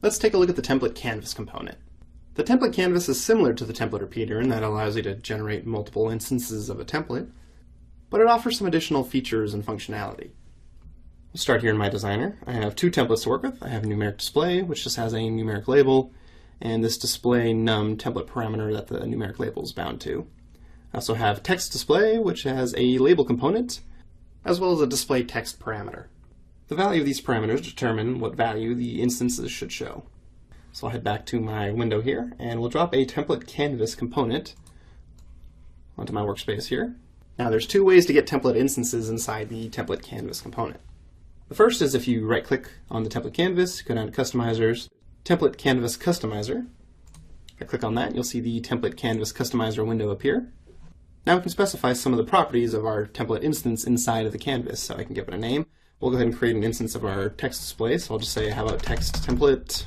Let's take a look at the template canvas component. The template canvas is similar to the template repeater in that it allows you to generate multiple instances of a template, but it offers some additional features and functionality. We'll start here in my designer. I have two templates to work with. I have a numeric display, which just has a numeric label, and this display num template parameter that the numeric label is bound to. I also have text display, which has a label component, as well as a display text parameter. The value of these parameters determine what value the instances should show. So I'll head back to my window here, and we'll drop a template canvas component onto my workspace here. Now there's two ways to get template instances inside the template canvas component. The first is if you right-click on the template canvas, go down to Customizers, Template Canvas Customizer. If I click on that, you'll see the Template Canvas Customizer window appear. Now we can specify some of the properties of our template instance inside of the canvas, so I can give it a name. We'll go ahead and create an instance of our text display, so I'll just say, how about text template?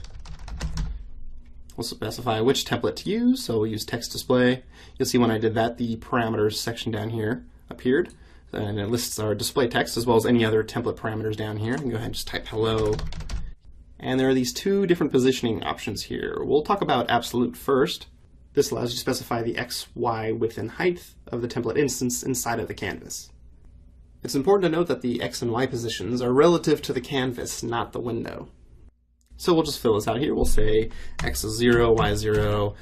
We'll specify which template to use, so we'll use text display. You'll see when I did that, the parameters section down here appeared, and it lists our display text as well as any other template parameters down here. I can go ahead and just type hello. And there are these two different positioning options here. We'll talk about absolute first. This allows you to specify the X, Y, width, and height of the template instance inside of the canvas. It's important to note that the X and Y positions are relative to the canvas, not the window. So we'll just fill this out here. We'll say X is 0, Y is 0.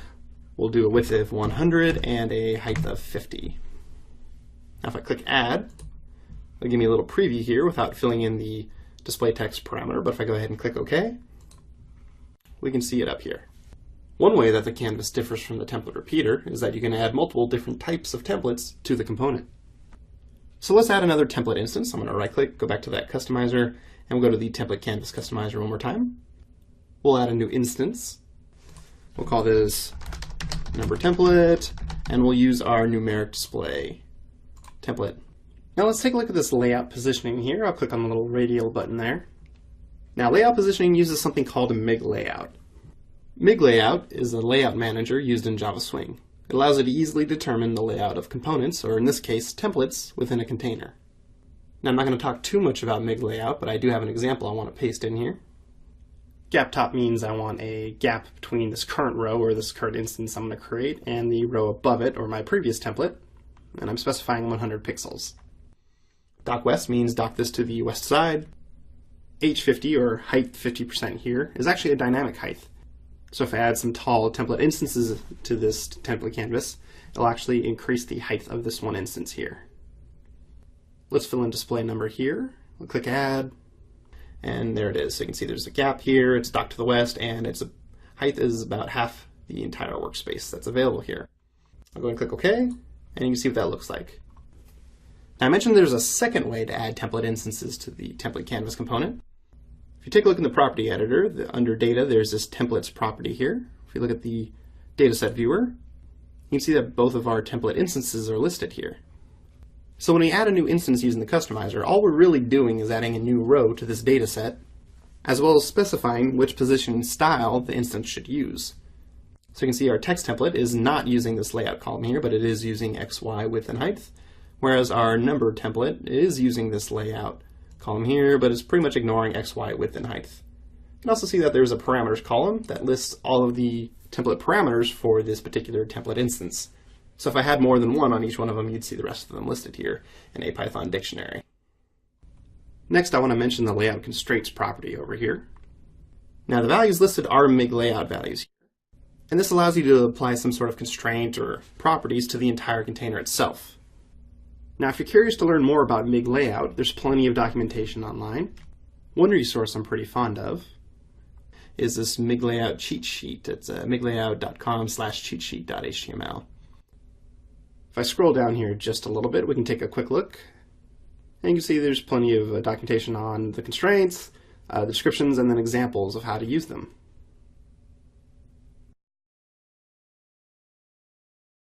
We'll do a width of 100 and a height of 50. Now if I click Add, it'll give me a little preview here without filling in the display text parameter, but if I go ahead and click OK, we can see it up here. One way that the canvas differs from the template repeater is that you can add multiple different types of templates to the component. So let's add another template instance. I'm going to right-click, go back to that customizer, and we'll go to the Template Canvas Customizer one more time. We'll add a new instance. We'll call this number template, and we'll use our numeric display template. Now let's take a look at this layout positioning here. I'll click on the little radial button there. Now layout positioning uses something called a MIG layout. MIG layout is a layout manager used in Java Swing. It allows you to easily determine the layout of components, or in this case, templates, within a container. Now I'm not going to talk too much about MIG layout, but I do have an example I want to paste in here. Gap top means I want a gap between this current row, or this current instance I'm going to create, and the row above it, or my previous template, and I'm specifying 100 pixels. Dock west means dock this to the west side. H50, or height 50% here, is actually a dynamic height. So if I add some tall template instances to this template canvas, it'll actually increase the height of this one instance here. Let's fill in display number here. We'll click Add, and there it is. So you can see there's a gap here, it's docked to the west, and its height is about half the entire workspace that's available here. I'll go and click OK, and you can see what that looks like. Now I mentioned there's a second way to add template instances to the template canvas component. If you take a look in the property editor, under data, there's this templates property here. If you look at the dataset viewer, you can see that both of our template instances are listed here. So when we add a new instance using the customizer, all we're really doing is adding a new row to this dataset, as well as specifying which position and style the instance should use. So you can see our text template is not using this layout column here, but it is using X, Y, width, and height, whereas our number template is using this layout column here, but it's pretty much ignoring X, Y, width, and height. You can also see that there's a parameters column that lists all of the template parameters for this particular template instance. So if I had more than one on each one of them, you'd see the rest of them listed here in a Python dictionary. Next, I want to mention the layout constraints property over here. Now the values listed are MIG layout values here, and this allows you to apply some sort of constraint or properties to the entire container itself. Now, if you're curious to learn more about MIG layout, there's plenty of documentation online. One resource I'm pretty fond of is this MIG layout cheat sheet. It's miglayout.com/cheatsheet.html. If I scroll down here just a little bit, we can take a quick look. And you can see there's plenty of documentation on the constraints, descriptions, and then examples of how to use them.